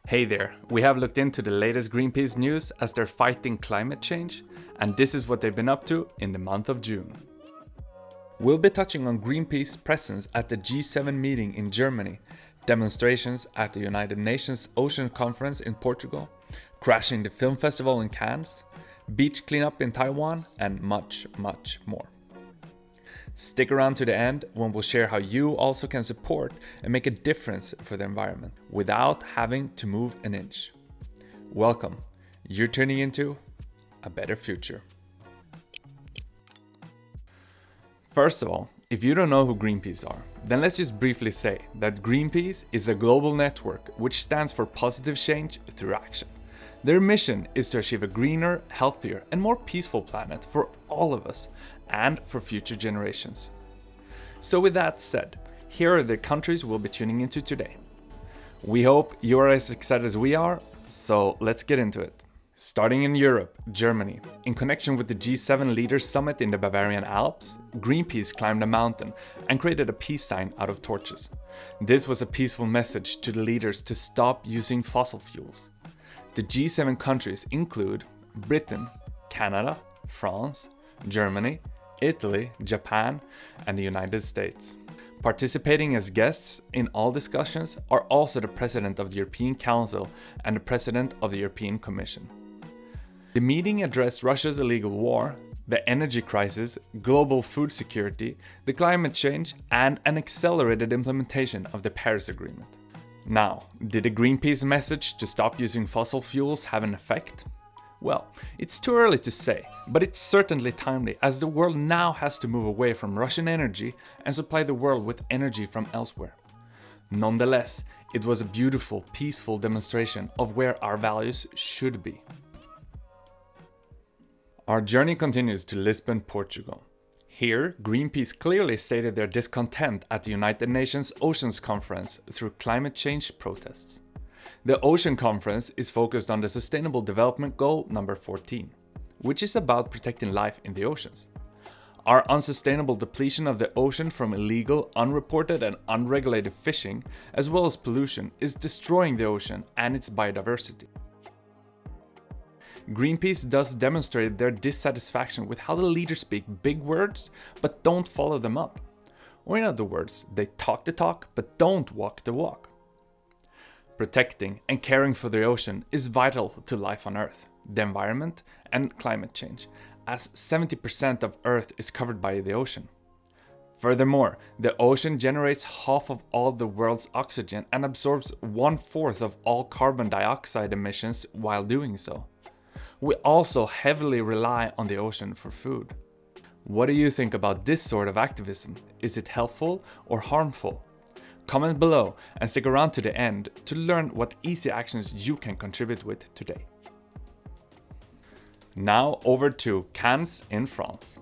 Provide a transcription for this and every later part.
Hey there, we have looked into the latest Greenpeace news as they're fighting climate change, and this is what they've been up to in the month of June. We'll be touching on Greenpeace's presence at the G7 meeting in Germany, demonstrations at the United Nations Ocean Conference in Portugal, crashing the film festival in Cannes, beach cleanup in Taiwan, and much, much more. Stick around to the end when we'll share how you also can support and make a difference for the environment without having to move an inch. Welcome, you're tuning into a better future. First of all, if you don't know who Greenpeace are, then let's just briefly say that Greenpeace is a global network which stands for positive change through action. Their mission is to achieve a greener, healthier, and more peaceful planet for all of us and for future generations. So with that said, here are the countries we'll be tuning into today. We hope you are as excited as we are, so let's get into it. Starting in Europe, Germany, in connection with the G7 Leaders Summit in the Bavarian Alps, Greenpeace climbed a mountain and created a peace sign out of torches. This was a peaceful message to the leaders to stop using fossil fuels. The G7 countries include Britain, Canada, France, Germany, Italy, Japan, and the United States. Participating as guests in all discussions are also the President of the European Council and the President of the European Commission. The meeting addressed Russia's illegal war, the energy crisis, global food security, the climate change, and an accelerated implementation of the Paris Agreement. Now, did the Greenpeace message to stop using fossil fuels have an effect? Well, it's too early to say, but it's certainly timely as the world now has to move away from Russian energy and supply the world with energy from elsewhere. Nonetheless, it was a beautiful, peaceful demonstration of where our values should be. Our journey continues to Lisbon, Portugal. Here, Greenpeace clearly stated their discontent at the United Nations Oceans Conference through climate change protests. The Ocean Conference is focused on the Sustainable Development Goal number 14, which is about protecting life in the oceans. Our unsustainable depletion of the ocean from illegal, unreported and unregulated fishing, as well as pollution, is destroying the ocean and its biodiversity. Greenpeace thus demonstrated their dissatisfaction with how the leaders speak big words but don't follow them up. Or in other words, they talk the talk but don't walk the walk. Protecting and caring for the ocean is vital to life on Earth, the environment, and climate change, as 70% of Earth is covered by the ocean. Furthermore, the ocean generates half of all the world's oxygen and absorbs 1/4 of all carbon dioxide emissions while doing so. We also heavily rely on the ocean for food. What do you think about this sort of activism? Is it helpful or harmful? Comment below and stick around to the end to learn what easy actions you can contribute with today. Now over to Cannes in France.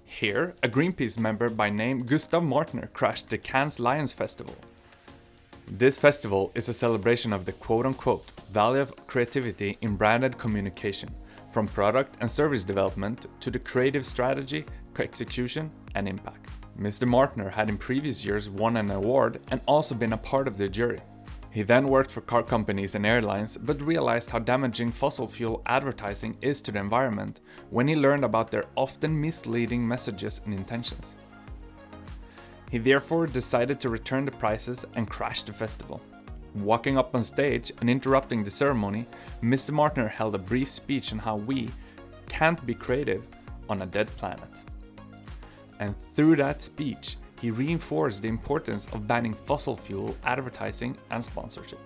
Here, a Greenpeace member by name Gustav Martner crashed the Cannes Lions Festival. This festival is a celebration of the quote-unquote value of creativity in branded communication, from product and service development to the creative strategy, execution, and impact. Mr. Martner had in previous years won an award and also been a part of the jury. He then worked for car companies and airlines but realized how damaging fossil fuel advertising is to the environment when he learned about their often misleading messages and intentions. He therefore decided to return the prizes and crash the festival. Walking up on stage and interrupting the ceremony, Mr. Martner held a brief speech on how we can't be creative on a dead planet. And through that speech, he reinforced the importance of banning fossil fuel advertising and sponsorship.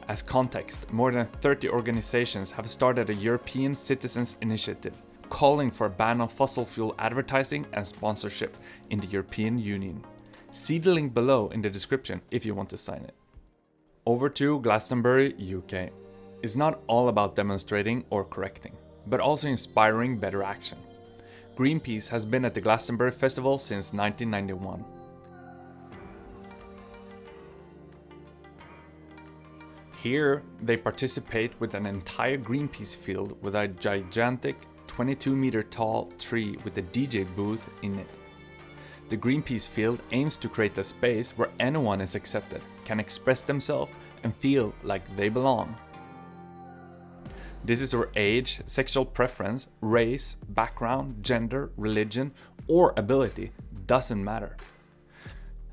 As context, more than 30 organizations have started a European Citizens Initiative calling for a ban on fossil fuel advertising and sponsorship in the European Union. See the link below in the description if you want to sign it. Over to Glastonbury, UK. It's not all about demonstrating or correcting, but also inspiring better action. Greenpeace has been at the Glastonbury Festival since 1991. Here, they participate with an entire Greenpeace field with a gigantic 22-meter tall tree with a DJ booth in it. the Greenpeace field aims to create a space where anyone is accepted, can express themselves, and feel like they belong. This is where age, sexual preference, race, background, gender, religion, or ability doesn't matter.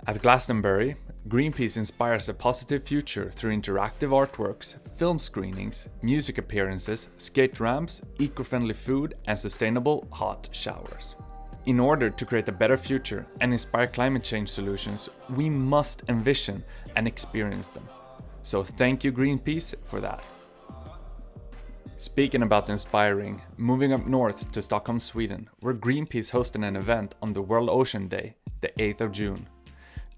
At Glastonbury, Greenpeace inspires a positive future through interactive artworks, film screenings, music appearances, skate ramps, eco-friendly food, and sustainable hot showers. In order to create a better future and inspire climate change solutions, we must envision and experience them. So thank you, Greenpeace, for that. Speaking about inspiring, moving up north to Stockholm, Sweden, where Greenpeace hosted an event on the World Ocean Day, the 8th of June.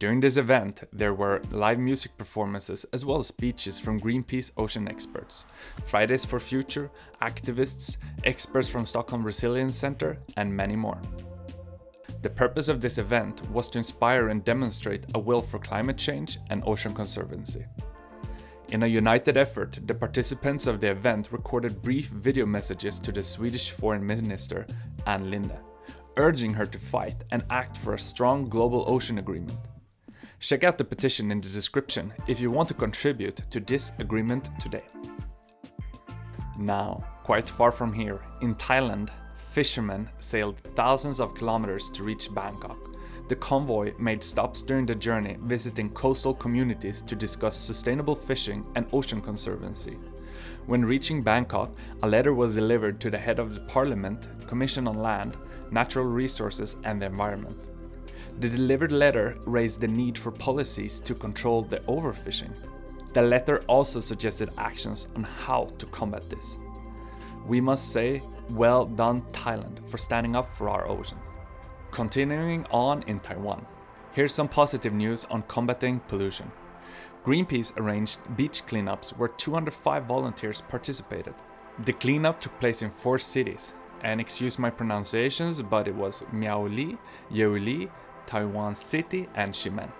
During this event, there were live music performances as well as speeches from Greenpeace ocean experts, Fridays for Future, activists, experts from Stockholm Resilience Center, and many more. The purpose of this event was to inspire and demonstrate a will for climate change and ocean conservancy. In a united effort, the participants of the event recorded brief video messages to the Swedish Foreign Minister, Ann Linde, urging her to fight and act for a strong global ocean agreement. Check out the petition in the description if you want to contribute to this agreement today. Now, quite far from here, in Thailand, fishermen sailed thousands of kilometers to reach Bangkok. The convoy made stops during the journey, visiting coastal communities to discuss sustainable fishing and ocean conservancy. When reaching Bangkok, a letter was delivered to the head of the Parliament, Commission on Land, Natural Resources and the Environment. The delivered letter raised the need for policies to control the overfishing. The letter also suggested actions on how to combat this. We must say, well done Thailand for standing up for our oceans. Continuing on in Taiwan, here's some positive news on combating pollution. Greenpeace arranged beach cleanups where 205 volunteers participated. The cleanup took place in 4 cities, and excuse my pronunciations, but it was Miaoli, Yeuli, Taiwan City, and Ximen.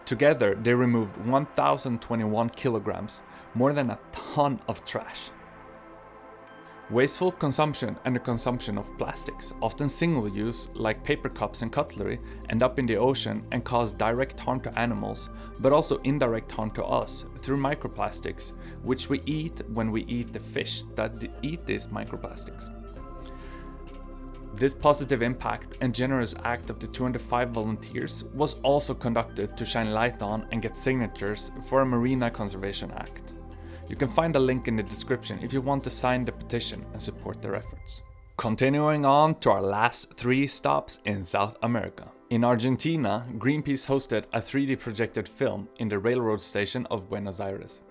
Together, they removed 1,021 kilograms, more than a ton of trash. Wasteful consumption and the consumption of plastics, often single-use like paper cups and cutlery, end up in the ocean and cause direct harm to animals, but also indirect harm to us through microplastics, which we eat when we eat the fish that eat these microplastics. This positive impact and generous act of the 205 volunteers was also conducted to shine light on and get signatures for a Marina Conservation Act. You can find a link in the description if you want to sign the petition and support their efforts. Continuing on to our last 3 stops in South America. In Argentina, Greenpeace hosted a 3D projected film in the railroad station of Buenos Aires.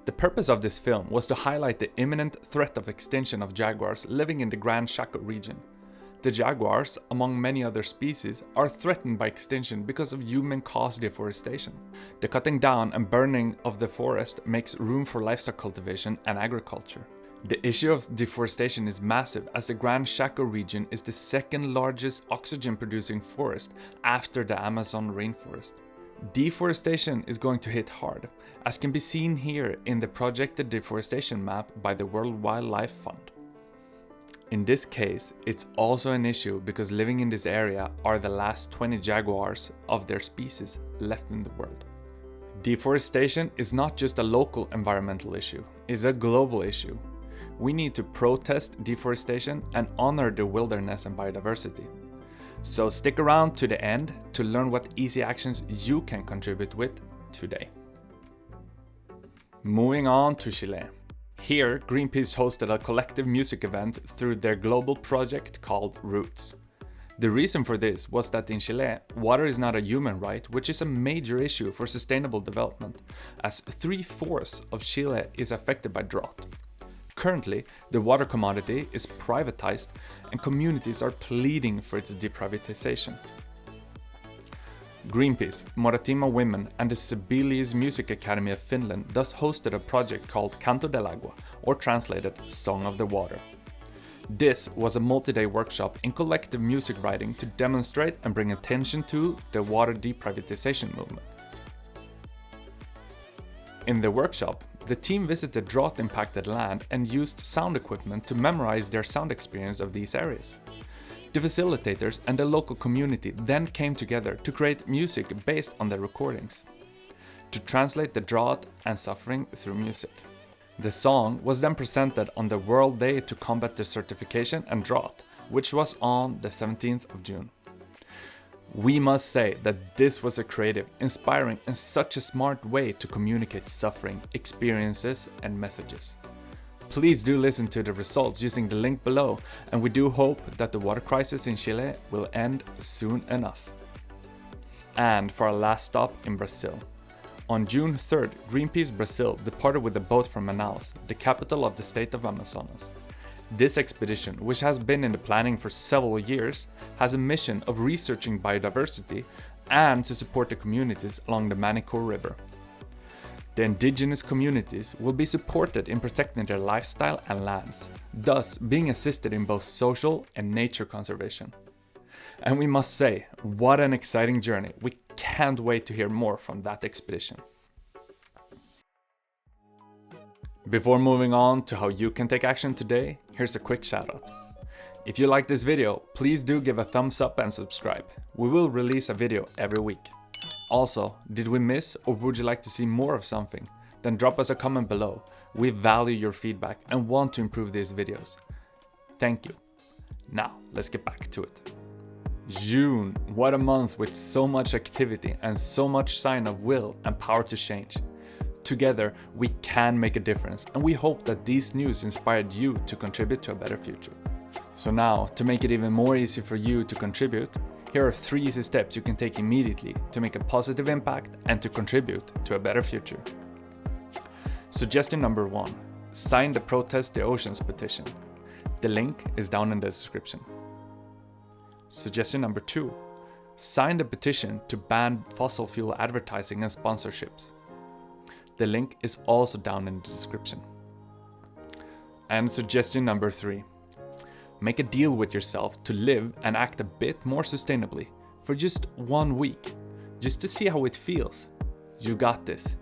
The purpose of this film was to highlight the imminent threat of extinction of jaguars living in the Gran Chaco region. The jaguars, among many other species, are threatened by extinction because of human-caused deforestation. The cutting down and burning of the forest makes room for livestock cultivation and agriculture. The issue of deforestation is massive, as the Gran Chaco region is the second largest oxygen-producing forest after the Amazon rainforest. Deforestation is going to hit hard, as can be seen here in the projected deforestation map by the World Wildlife Fund. In this case, it's also an issue because living in this area are the last 20 jaguars of their species left in the world. Deforestation is not just a local environmental issue, it's a global issue. We need to protest deforestation and honor the wilderness and biodiversity. So stick around to the end to learn what easy actions you can contribute with today. Moving on to Chile. Here, Greenpeace hosted a collective music event through their global project called Roots. The reason for this was that in Chile, water is not a human right, which is a major issue for sustainable development, as 3/4 of Chile is affected by drought. Currently, the water commodity is privatized and communities are pleading for its deprivatization. Greenpeace, Moratima Women and the Sibelius Music Academy of Finland thus hosted a project called Canto del Agua, or translated Song of the Water. This was a multi-day workshop in collective music writing to demonstrate and bring attention to the water deprivatization movement. In the workshop, the team visited drought-impacted land and used sound equipment to memorize their sound experience of these areas. The facilitators and the local community then came together to create music based on their recordings, to translate the drought and suffering through music. The song was then presented on the World Day to Combat Desertification and Drought, which was on the 17th of June. We must say that this was a creative, inspiring and such a smart way to communicate suffering, experiences and messages. Please do listen to the results using the link below, and we do hope that the water crisis in Chile will end soon enough. And for our last stop in Brazil. On June 3rd, Greenpeace Brazil departed with a boat from Manaus, the capital of the state of Amazonas. This expedition, which has been in the planning for several years, has a mission of researching biodiversity and to support the communities along the Manicure River. The indigenous communities will be supported in protecting their lifestyle and lands, thus being assisted in both social and nature conservation. And we must say, what an exciting journey. We can't wait to hear more from that expedition. Before moving on to how you can take action today, here's a quick shout out. If you like this video, please do give a thumbs up and subscribe. We will release a video every week. Also, did we miss or would you like to see more of something? Then drop us a comment below. We value your feedback and want to improve these videos. Thank you. Now, let's get back to it. June, what a month with so much activity and so much sign of will and power to change. Together, we can make a difference, and we hope that these news inspired you to contribute to a better future. So now, to make it even more easy for you to contribute, here are 3 easy steps you can take immediately to make a positive impact and to contribute to a better future. Suggestion number 1. Sign the Protest the Oceans petition. The link is down in the description. Suggestion number 2. Sign the petition to ban fossil fuel advertising and sponsorships. The link is also down in the description. And suggestion number 3. Make a deal with yourself to live and act a bit more sustainably for just 1 week, just to see how it feels. You got this,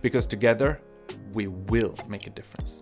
because together we will make a difference.